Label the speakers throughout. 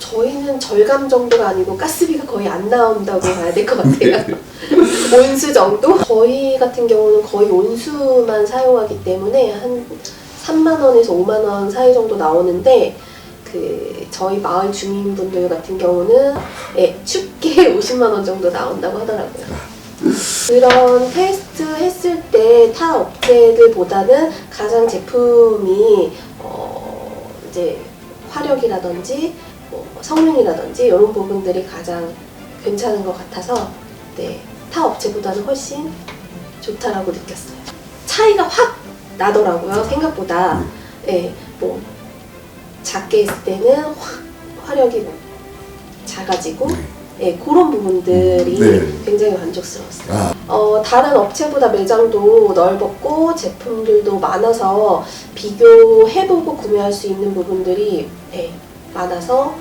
Speaker 1: 저희는 절감 정도가 아니고 가스비가 거의 안 나온다고 봐야 될 것 같아요. 온수 정도? 저희 같은 경우는 거의 온수만 사용하기 때문에 한 3만 원에서 5만 원 사이 정도 나오는데 저희 마을 주민분들 같은 경우는 춥게 50만 원 정도 나온다고 하더라고요. 그런 테스트 했을 때 타 업체들보다는 가장 제품이 이제 화력이라든지 성능이라든지 이런 부분들이 가장 괜찮은 것 같아서 타 업체보다는 훨씬 좋다라고 느꼈어요. 차이가 확 나더라고요, 생각보다. 뭐 작게 했을 때는 화력이 작아지고 그런 부분들이 굉장히 만족스러웠어요. 다른 업체보다 매장도 넓었고 제품들도 많아서 비교해보고 구매할 수 있는 부분들이 많아서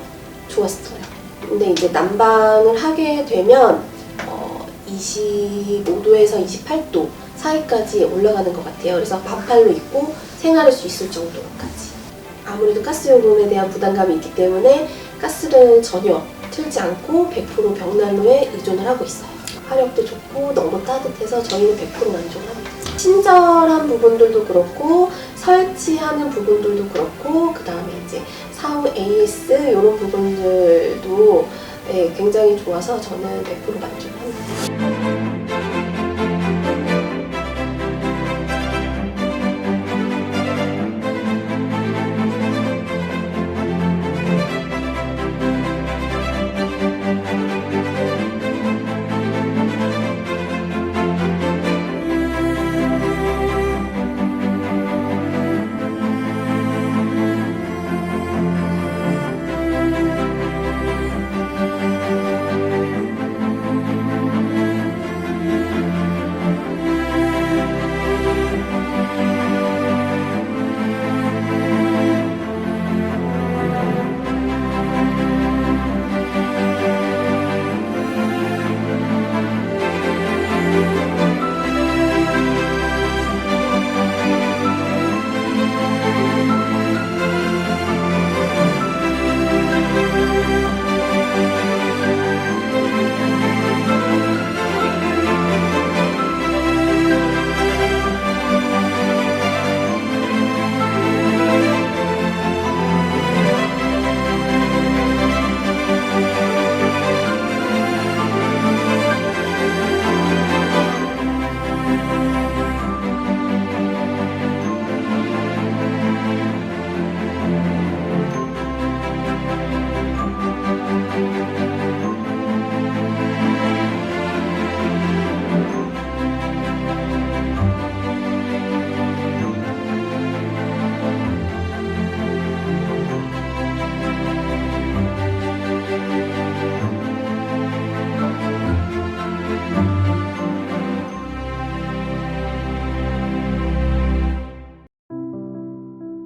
Speaker 1: 좋았어요. 근데 이제 난방을 하게 되면 25도에서 28도 사이까지 올라가는 것 같아요. 그래서 반팔로 입고 생활할 수 있을 정도까지. 아무래도 가스요금에 대한 부담감이 있기 때문에 가스를 전혀 틀지 않고 100% 벽난로에 의존을 하고 있어요. 화력도 좋고 너무 따뜻해서 저희는 100% 만족합니다. 친절한 부분들도 그렇고 설치하는 부분들도 그렇고 그 다음에 이제 사후 AS 이런 부분들도 굉장히 좋아서 저는 100% 만족합니다.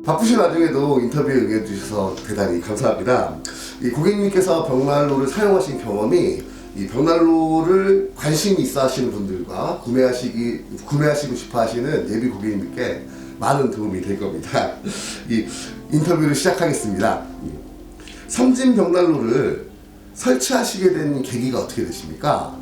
Speaker 2: 바쁘신 와중에도 인터뷰에 응해주셔서 대단히 감사합니다. 이 고객님께서 벽난로를 사용하신 경험이 이 벽난로를 관심이 있어 하시는 분들과 구매하시고 싶어 하시는 예비 고객님께 많은 도움이 될 겁니다. 이 인터뷰를 시작하겠습니다. 삼진 벽난로를 설치하시게 된 계기가 어떻게 되십니까?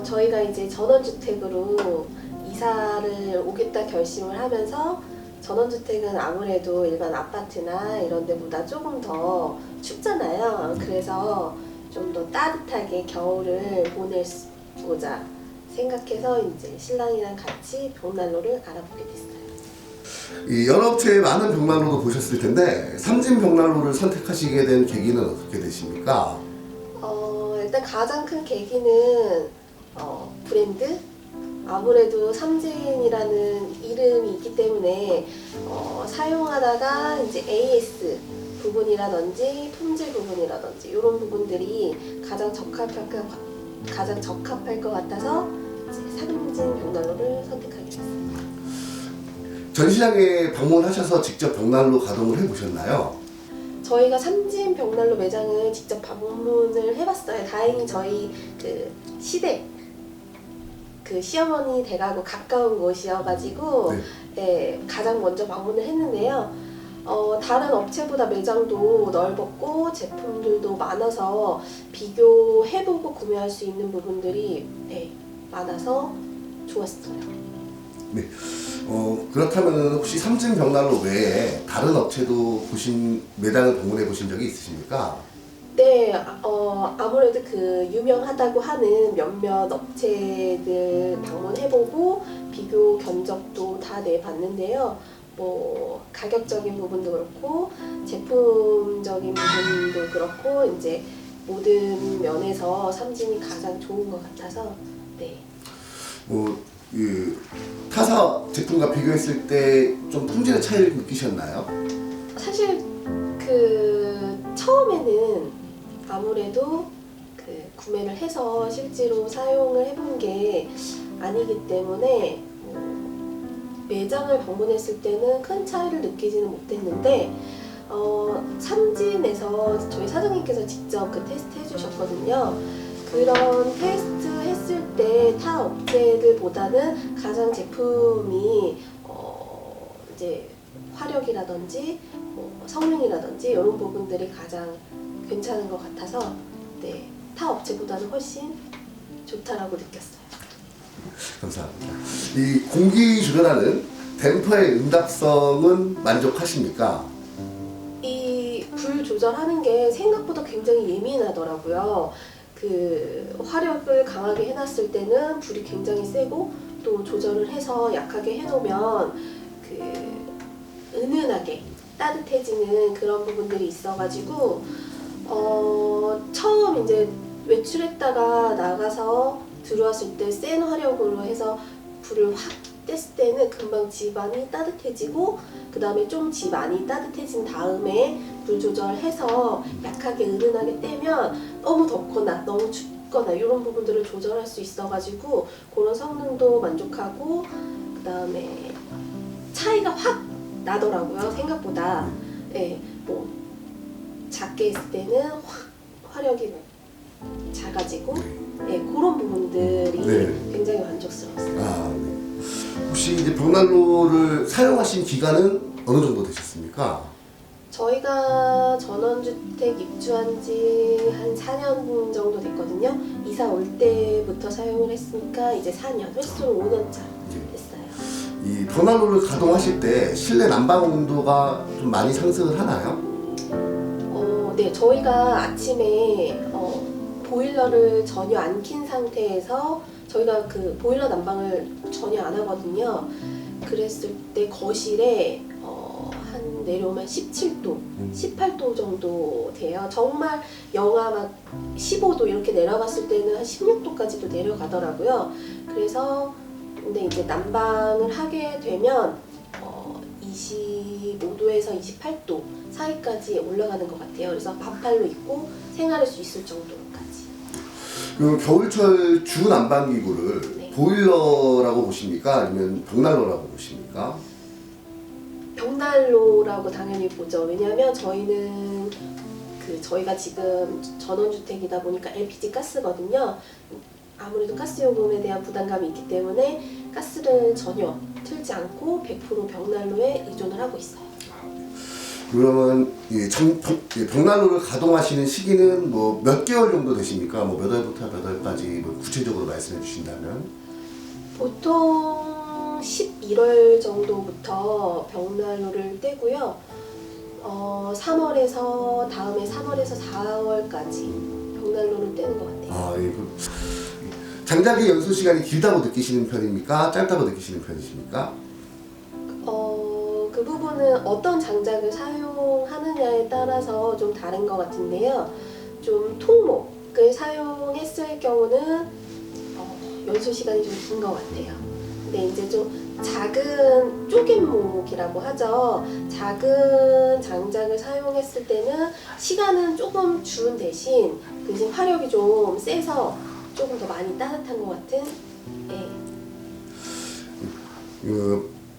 Speaker 1: 저희가 이제 전원주택으로 이사를 오겠다 결심을 하면서 전원주택은 아무래도 일반 아파트나 이런 데보다 조금 더 춥잖아요. 그래서 좀 더 따뜻하게 겨울을 보내고자 생각해서 이제 신랑이랑 같이 벽난로를 알아보게 됐어요.
Speaker 2: 이 여러 업체의 많은 벽난로도 보셨을 텐데 삼진 벽난로를 선택하시게 된 계기는 어떻게 되십니까?
Speaker 1: 일단 가장 큰 계기는 브랜드? 아무래도 삼진이라는 이름이 있기 때문에 사용하다가 이제 AS 부분이라든지 품질 부분이라든지 이런 부분들이 가장 적합할 것 같아서 이제 삼진 벽난로를 선택하게 됐습니다.
Speaker 2: 전시장에 방문하셔서 직접 벽난로 가동을 해보셨나요?
Speaker 1: 저희가 삼진 벽난로 매장을 직접 방문을 해봤어요. 다행히 저희 시댁 시어머니 댁하고 가까운 곳이어가지고 가장 먼저 방문을 했는데요. 다른 업체보다 매장도 넓었고 제품들도 많아서 비교해보고 구매할 수 있는 부분들이 많아서 좋았어요.
Speaker 2: 네. 그렇다면 혹시 삼진 벽난로 외에 다른 업체도 매장을 방문해 보신 적이 있으십니까?
Speaker 1: 네, 아무래도 그 유명하다고 하는 몇몇 업체들 방문해보고 비교 견적도 다 내봤는데요. 뭐 가격적인 부분도 그렇고 제품적인 부분도 그렇고 이제 모든 면에서 삼진이 가장 좋은 것 같아서 네.
Speaker 2: 타사 제품과 비교했을 때 좀 품질의 차이를 느끼셨나요?
Speaker 1: 사실 그 처음에는 아무래도 그 구매를 해서 실제로 사용을 해본 게 아니기 때문에 매장을 방문했을 때는 큰 차이를 느끼지는 못했는데 삼진에서 저희 사장님께서 직접 그 테스트 해주셨거든요. 그런 테스트 했을 때 타 업체들보다는 가장 제품이 이제 화력이라든지 성능이라든지 이런 부분들이 가장 괜찮은 것 같아서 네, 타 업체보다는 훨씬 좋다라고 느꼈어요.
Speaker 2: 감사합니다. 이 공기 조절하는 댐퍼의 응답성은 만족하십니까?
Speaker 1: 이 불 조절하는 게 생각보다 굉장히 예민하더라고요. 그 화력을 강하게 해놨을 때는 불이 굉장히 세고 또 조절을 해서 약하게 해놓으면 그 은은하게 따뜻해지는 그런 부분들이 있어가지고 처음 이제 외출했다가 나가서 들어왔을 때 센 화력으로 해서 불을 확 뗐을 때는 금방 집안이 따뜻해지고 그 다음에 좀 집안이 따뜻해진 다음에 불 조절해서 약하게 은은하게 떼면 너무 덥거나 너무 춥거나 이런 부분들을 조절할 수 있어가지고 그런 성능도 만족하고 그 다음에 차이가 확 나더라고요. 생각보다 뭐 작게 했을 때는 화력이 작아지고 그런 부분들이 굉장히 만족스러웠어요.
Speaker 2: 네. 혹시 이제 벽난로를 사용하신 기간은 어느 정도 되셨습니까?
Speaker 1: 저희가 전원주택 입주한 지 한 4년 정도 됐거든요. 이사 올 때부터 사용을 했으니까 이제 4년, 횟수로 5년차 됐어요.
Speaker 2: 이 벽난로를 가동하실 때 실내 난방 온도가 좀 많이 상승을 하나요?
Speaker 1: 네, 저희가 아침에 보일러를 전혀 안 킨 상태에서 저희가 그 보일러 난방을 전혀 안 하거든요. 그랬을 때 거실에 한 내려오면 17도, 18도 정도 돼요. 정말 영하 막 15도 이렇게 내려갔을 때는 한 16도까지도 내려가더라고요. 그래서 근데 이제 난방을 하게 되면 25도에서 28도 사이까지 올라가는 것 같아요. 그래서 반팔로 입고 생활할 수 있을 정도까지.
Speaker 2: 그 겨울철 주 난방 기구를 보일러라고 보십니까? 아니면 벽난로라고 보십니까?
Speaker 1: 벽난로라고 당연히 보죠. 왜냐하면 저희는 저희가 지금 전원주택이다 보니까 LPG 가스거든요. 아무래도 가스 요금에 대한 부담감이 있기 때문에 가스를 전혀 틀지 않고 100% 벽난로에 의존을 하고 있어요.
Speaker 2: 그러면 벽난로를 가동하시는 시기는 뭐 몇 개월 정도 되십니까? 뭐 몇 월부터 몇 월까지 뭐 구체적으로 말씀해 주신다면?
Speaker 1: 보통 11월 정도부터 벽난로를 떼고요. 3월에서 다음에 3월에서 4월까지 벽난로를 떼는 것 같아요.
Speaker 2: 장작의 연소 시간이 길다고 느끼시는 편입니까? 짧다고 느끼시는 편이십니까?
Speaker 1: 그 부분은 어떤 장작을 사용하느냐에 따라서 좀 다른 것 같은데요. 좀 통목을 사용했을 경우는 연소 시간이 좀 긴 것 같아요. 근데 이제 좀 작은 쪼갯목이라고 하죠. 작은 장작을 사용했을 때는 시간은 조금 준 대신 화력이 좀 세서 조금 더 많이 따뜻한 것 같은.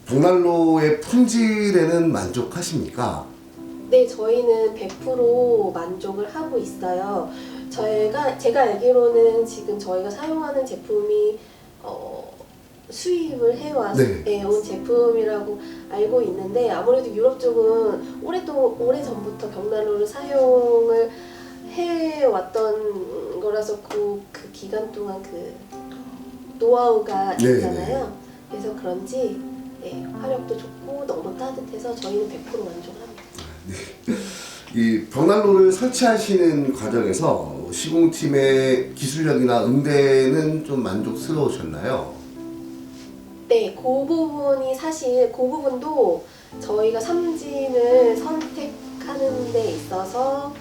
Speaker 2: 벽난로의 품질에는 만족하십니까?
Speaker 1: 네, 저희는 100% 만족을 하고 있어요. 제가 알기로는 지금 저희가 사용하는 제품이 수입을 해온
Speaker 2: 네.
Speaker 1: 제품이라고 알고 있는데 아무래도 유럽 쪽은 오래 전부터 벽난로를 사용을 해왔던 거라서 그 기간 동안 그 노하우가
Speaker 2: 네,
Speaker 1: 있잖아요. 그래서 그런지 화력도 좋고 너무 따뜻해서 저희는 100% 만족합니다.
Speaker 2: 이 벽난로를 설치하시는 과정에서 시공팀의 기술력이나 응대는 좀 만족스러우셨나요?
Speaker 1: 네, 그 부분이 사실 그 부분도 저희가 삼진을 선택하는 데 있어서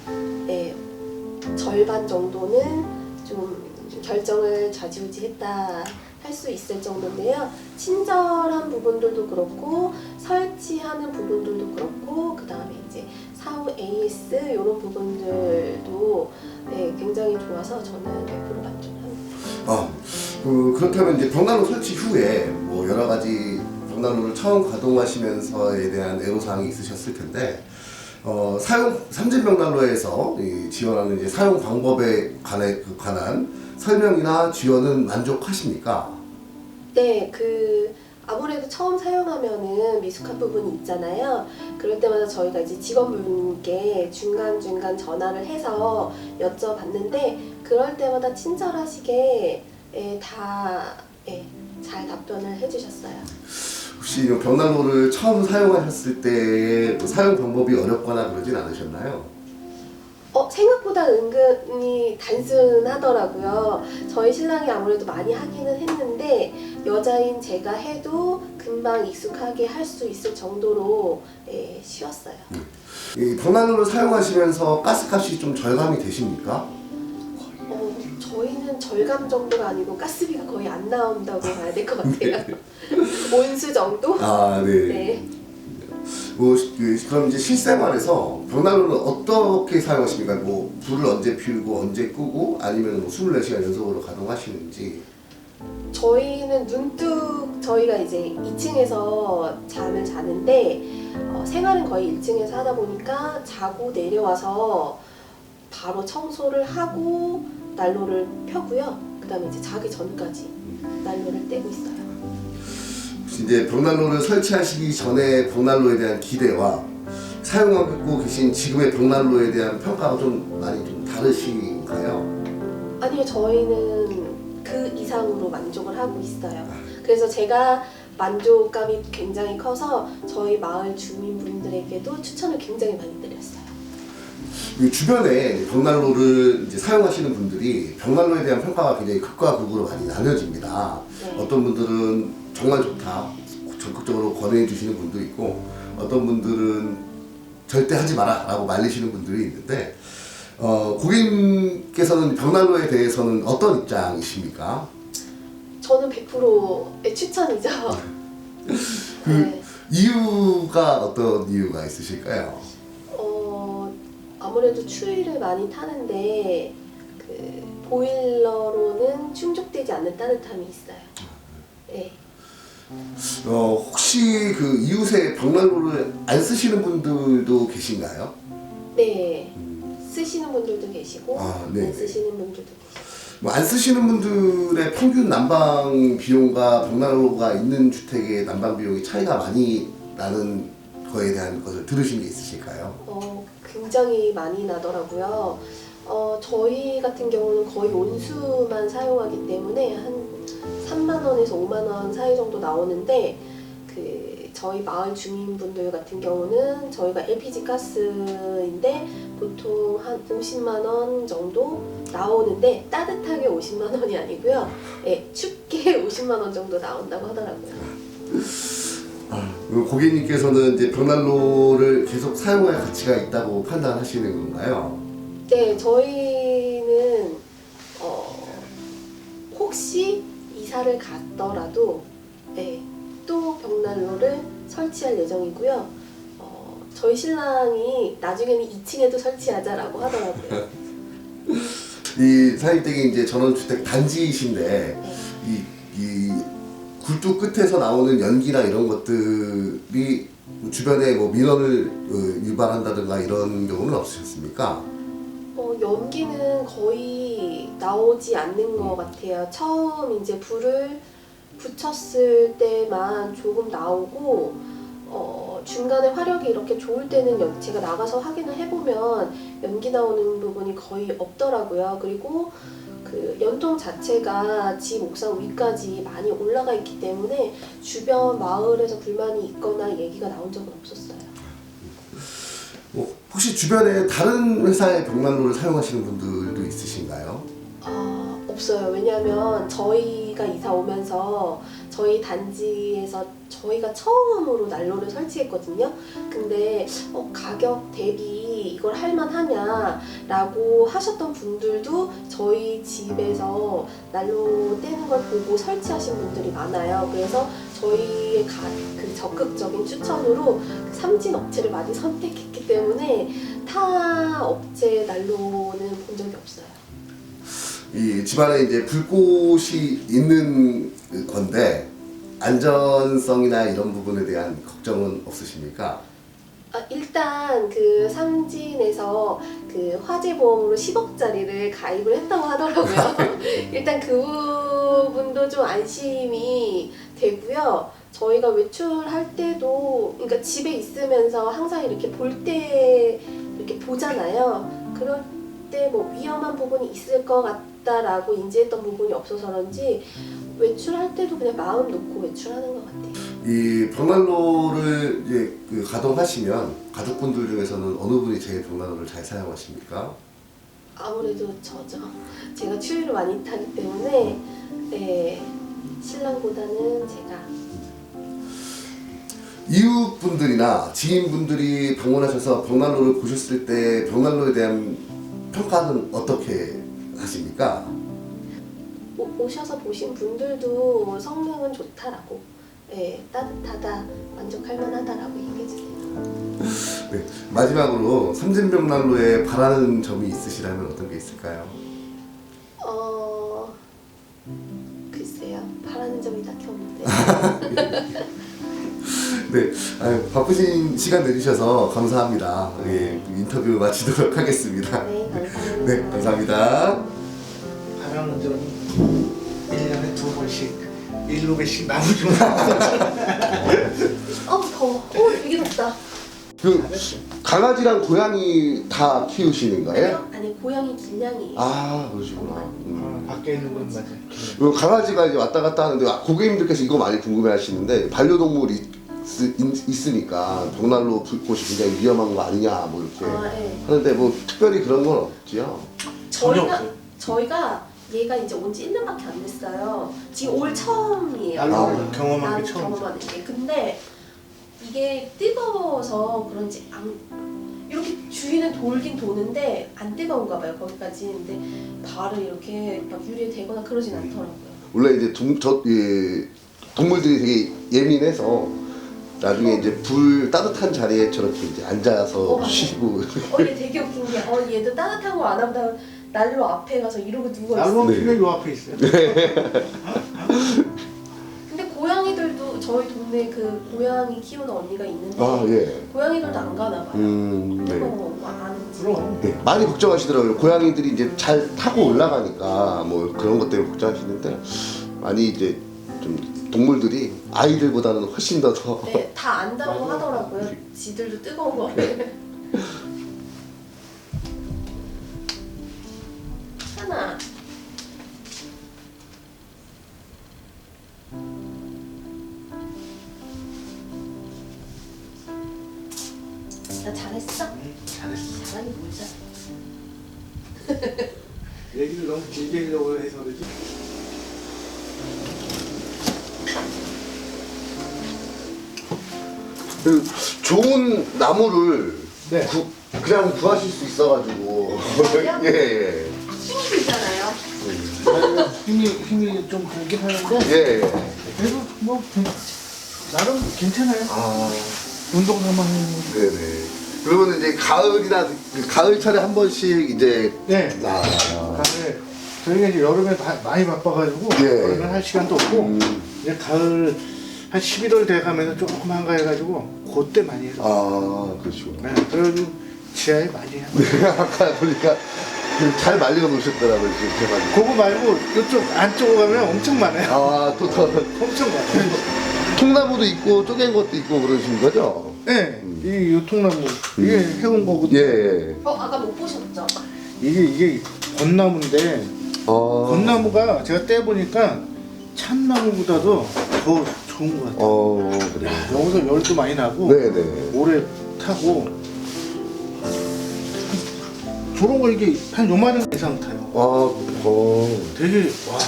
Speaker 1: 절반 정도는 좀 결정을 좌지우지했다 할 수 있을 정도인데요. 친절한 부분들도 그렇고 설치하는 부분들도 그렇고 그 다음에 이제 사후 AS 이런 부분들도 굉장히 좋아서 저는 100% 만족합니다.
Speaker 2: 그렇다면 이제 벽난로 설치 후에 뭐 여러 가지 벽난로를 처음 가동하시면서에 대한 애로사항이 있으셨을 텐데 사용 삼진 벽난로에서 지원하는 이제 사용 방법에 관한 설명이나 지원은 만족하십니까?
Speaker 1: 네, 아무래도 처음 사용하면은 미숙한 부분이 있잖아요. 그럴 때마다 저희가 이제 직원분께 중간중간 전화를 해서 여쭤봤는데 그럴 때마다 친절하시게 잘 답변을 해주셨어요.
Speaker 2: 혹시 이 벽난로를 처음 사용하셨을 때 사용 방법이 어렵거나 그러진 않으셨나요?
Speaker 1: 생각보다 은근히 단순하더라고요. 저희 신랑이 아무래도 많이 하기는 했는데 여자인 제가 해도 금방 익숙하게 할 수 있을 정도로 쉬웠어요.
Speaker 2: 이 벽난로를 사용하시면서 가스값이 좀 절감이 되십니까?
Speaker 1: 저희는 절감 정도가 아니고 가스비가 거의 안 나온다고 봐야 될 것 같아요. 온수 정도?
Speaker 2: 네.
Speaker 1: 네.
Speaker 2: 그럼 이제 실생활에서 벽난로는 어떻게 사용하십니까? 뭐 불을 언제 피우고 언제 끄고 아니면 뭐 24시간 연속으로 가동하시는지.
Speaker 1: 저희는 저희가 이제 2층에서 잠을 자는데 생활은 거의 1층에서 하다 보니까 자고 내려와서 바로 청소를 하고 난로를 펴고요. 그 다음에 이제 자기 전까지 난로를 떼고 있어요.
Speaker 2: 이제 벽난로를 설치하시기 전에 벽난로에 대한 기대와 사용하고 계신 지금의 벽난로에 대한 평가가 좀 많이 좀 다르신가요?
Speaker 1: 아니요, 저희는 그 이상으로 만족을 하고 있어요. 그래서 제가 만족감이 굉장히 커서 저희 마을 주민분들에게도 추천을 굉장히 많이 드렸어요.
Speaker 2: 주변에 벽난로를 이제 사용하시는 분들이 벽난로에 대한 평가가 굉장히 극과 극으로 많이 나뉘어집니다.
Speaker 1: 네.
Speaker 2: 어떤 분들은 정말 좋다 적극적으로 권해 주시는 분도 있고 어떤 분들은 절대 하지 마라 라고 말리시는 분들이 있는데 고객님께서는 벽난로에 대해서는 어떤 입장이십니까?
Speaker 1: 저는 100%의 추천이죠. 네.
Speaker 2: 이유가 어떤 이유가 있으실까요?
Speaker 1: 아무래도 추위를 많이 타는데 보일러로는 충족되지 않는 따뜻함이 있어요. 네.
Speaker 2: 혹시 그 이웃에 벽난로를 안 쓰시는 분들도 계신가요?
Speaker 1: 네. 쓰시는 분들도 계시고
Speaker 2: 네.
Speaker 1: 안 쓰시는 분들도 계시고.
Speaker 2: 뭐 안 쓰시는 분들의 평균 난방 비용과 벽난로가 있는 주택의 난방 비용이 차이가 많이 나는 거에 대한 것을 들으신 게 있으실까요?
Speaker 1: 굉장히 많이 나더라고요. 저희 같은 경우는 거의 온수만 사용하기 때문에 한 3만 원에서 5만 원 사이 정도 나오는데 저희 마을 주민분들 같은 경우는 저희가 LPG 가스인데 보통 한 50만 원 정도 나오는데 따뜻하게 50만 원이 아니고요. 춥게 50만 원 정도 나온다고 하더라고요.
Speaker 2: 고객님께서는 이제 벽난로를 계속 사용할 가치가 있다고 판단하시는 건가요?
Speaker 1: 네, 저희는 혹시 이사를 갔더라도 또 벽난로를 설치할 예정이고요. 저희 신랑이 나중에는 2층에도 설치하자라고 하더라고요.
Speaker 2: 이 사장님댁이 이제 전원주택 단지이신데 이 굴뚝 끝에서 나오는 연기나 이런 것들이 주변에 뭐 민원을 유발한다든가 이런 경우는 없으셨습니까?
Speaker 1: 연기는 거의 나오지 않는 것 같아요. 처음 이제 불을 붙였을 때만 조금 나오고 중간에 화력이 이렇게 좋을 때는 제가 나가서 확인을 해보면 연기 나오는 부분이 거의 없더라고요. 그리고 그 연통 자체가 집 옥상 위까지 많이 올라가 있기 때문에 주변 마을에서 불만이 있거나 얘기가 나온 적은 없었어요.
Speaker 2: 혹시 주변에 다른 회사의 벽난로를 사용하시는 분들도 있으신가요?
Speaker 1: 없어요. 왜냐하면 저희가 이사 오면서 저희 단지에서 저희가 처음으로 난로를 설치했거든요. 근데 가격 대비 이걸 할만하냐라고 하셨던 분들도 저희 집에서 난로 떼는 걸 보고 설치하신 분들이 많아요. 그래서 저희의 그 적극적인 추천으로 삼진 업체를 많이 선택했기 때문에 타 업체 난로는 본 적이 없어요.
Speaker 2: 이 집안에 이제 불꽃이 있는 건데 안전성이나 이런 부분에 대한 걱정은 없으십니까?
Speaker 1: 일단 그 삼진에서 그 화재보험으로 10억짜리를 가입을 했다고 하더라고요. 일단 그 부분도 좀 안심이 되고요. 저희가 외출할 때도, 그러니까 집에 있으면서 항상 이렇게 볼 때 이렇게 보잖아요. 그럴 때 뭐 위험한 부분이 있을 것 같다라고 인지했던 부분이 없어서 그런지 외출할 때도 그냥 마음 놓고 외출하는 것 같아요.
Speaker 2: 이 벽난로를 이제 가동하시면 가족분들 중에서는 어느 분이 제일 벽난로를 잘 사용하십니까?
Speaker 1: 아무래도 저죠. 제가 추위를 많이 타기 때문에 신랑보다는 제가.
Speaker 2: 이웃분들이나 지인분들이 방문하셔서 벽난로를 보셨을 때 벽난로에 대한 평가는 어떻게 하십니까?
Speaker 1: 오셔서 보신 분들도 성능은 좋다라고, 따뜻하다, 만족할 만하다라고 얘기해주세요.
Speaker 2: 네, 마지막으로 삼진벽난로에 바라는 점이 있으시다면 어떤 게 있을까요?
Speaker 1: 글쎄요. 바라는 점이 딱히 없는데.
Speaker 2: 네, 바쁘신 시간 내주셔서 감사합니다. 예, 인터뷰 마치도록 하겠습니다.
Speaker 1: 네, 감사합니다.
Speaker 2: 네, 감사합니다.
Speaker 3: 바람은 좀 1년에 2번씩 7개씩 나무좀
Speaker 1: 더워. 되게 덥다.
Speaker 2: 강아지랑 고양이 다 키우시는 거예요?
Speaker 1: 아니, 고양이 길냥이에요.
Speaker 2: 그러시구나.
Speaker 3: 밖에 있는 건 맞아요.
Speaker 2: 요 강아지가 이제 왔다 갔다 하는데 고객님들께서 이거 많이 궁금해하시는데 반려동물이 있으니까 벽난로 불꽃이 굉장히 위험한 거 아니냐 뭐 이렇게
Speaker 1: 네.
Speaker 2: 하는데 뭐 특별히 그런 건 없지요?
Speaker 3: 전혀 없어요.
Speaker 1: 저희가 얘가 이제 온 지 1년밖에 안 됐어요. 지금 올 처음이에요.
Speaker 3: 난로 경험한 게 처음이죠.
Speaker 1: 경험하는 게. 근데 이게 뜨거워서 그런지 이렇게 주위는 돌긴 도는데 안 뜨거운가 봐요. 거기까지. 근데 발을 이렇게 막 유리에 대거나 그러진 않더라고요.
Speaker 2: 원래 이제 동물들이 되게 예민해서 나중에 이제 불 따뜻한 자리에 저렇게 이제 앉아서
Speaker 1: 맞아.
Speaker 2: 쉬고
Speaker 1: 얘 되게 웃긴 게 얘도 따뜻한 거 안 하다 난로 앞에 가서 이러고 누워 있어.
Speaker 3: 난로
Speaker 2: 네.
Speaker 3: 피면 요 앞에 있어요.
Speaker 1: 근데 고양이들도 저희 동네 그 고양이 키우는 언니가 있는데
Speaker 2: 예.
Speaker 1: 고양이들도 안 가나 봐요.
Speaker 2: 네.
Speaker 1: 아는지.
Speaker 3: 그럼
Speaker 2: 네, 많이 걱정하시더라고요. 고양이들이 이제 잘 타고 올라가니까 뭐 그런 것 때문에 걱정하시는데 많이 이제 좀 동물들이 아이들보다는 훨씬 더
Speaker 1: 네, 다 안다고
Speaker 3: 맞아요.
Speaker 1: 하더라고요. 지들도 뜨거운 거를. 하나. 나 잘했어?
Speaker 3: 잘했어.
Speaker 1: 잘하니 보자.
Speaker 3: 얘기를 너무 길게 하려고 해서 그러지.
Speaker 2: 좋은 나무를
Speaker 3: 네.
Speaker 2: 그냥 구하실 수 있어가지고
Speaker 1: 진짜요?
Speaker 2: 예.
Speaker 1: 힘도 있잖아요.
Speaker 3: 힘이 좀 들긴 하는데
Speaker 2: 예.
Speaker 3: 그래도 뭐 나름 괜찮아요. 운동 삼아 하는 거.
Speaker 2: 네네. 그러면 이제 가을이나 가을철에 한 번씩 이제
Speaker 3: 네.
Speaker 2: 네.
Speaker 3: 저희가 이제 여름에 많이 바빠가지고
Speaker 2: 예.
Speaker 3: 여름에 할 시간도 없고 이제 가을 한 11월 돼가면서 조금 한가해가지고 그때 많이 해요.
Speaker 2: 그렇죠.
Speaker 3: 네, 그래가지고 지하에 많이 해요.
Speaker 2: 아까 보니까 잘 말려 놓으셨더라고요, 지금 제가.
Speaker 3: 그거 말고 이쪽 안쪽으로 가면 엄청 많아요.
Speaker 2: 아, 또 더.
Speaker 3: 엄청 많아요.
Speaker 2: 통나무도 있고, 쪼갠 것도 있고, 그러신 거죠?
Speaker 3: 네, 이 요통나무 이게 해온 거거든요.
Speaker 2: 예.
Speaker 1: 아까 못 보셨죠?
Speaker 3: 이게 벚나무인데 벚나무가 제가 떼보니까 참나무보다도 더 좋은 것 같아요.
Speaker 2: 그래.
Speaker 3: 여기서 열도 많이 나고
Speaker 2: 네네.
Speaker 3: 오래 타고 저런 거 이게 한 요만한 이상 타요.
Speaker 2: 아,
Speaker 3: 되게 와